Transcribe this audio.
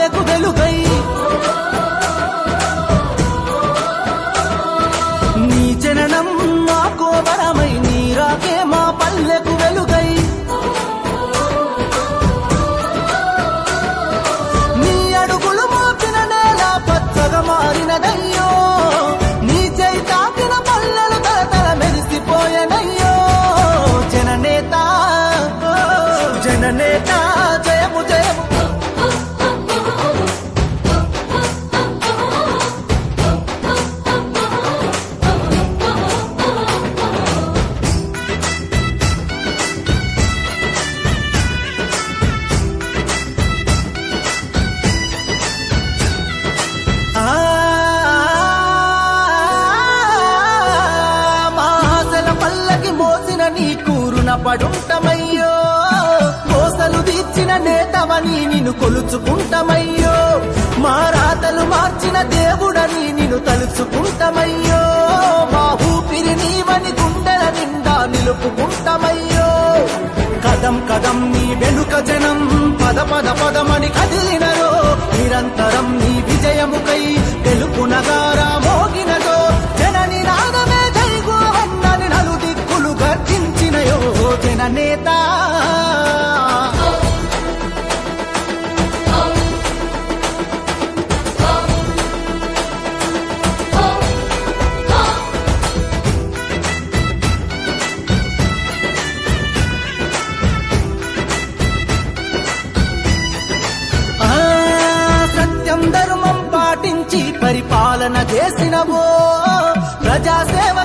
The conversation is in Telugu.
పల్లెకు వెలుగై నీ జననం మాకో వరమై నీ రాకే మా పల్లెకు వెలుగై నీ అడుగులు మోపిన నేల పచ్చగా మారినదయ్యో నీ చేయి తాకిన పల్లెలు తలతల మెరిసిపోయనయ్యో జననేత జననేత జయము జయము నీ కూరున పడుంటమయ్యో కోసలు తీర్చిన నేతవని నిన్ను కొలుచుకుంటమయ్యో మా రాతలు మార్చిన దేవుడని నిన్ను తలుచుకుంటమయ్యో మా ఊపిరి నీవని గుండెల నిండా నిలుపుకుంటమయ్యో కదం కదం నీ వెనుక జనం పద పద పదమని కదిలినరో నిరంతరం నీ విజయముకై గెలుపు నగారా మోగినదో జనని నాదమే జైగోవన్నని నలుదిక్కులు గర్జించినయో జననేత సత్యం ధర్మం పాటించి పరిపాలన చేసినవో ప్రజాసేవ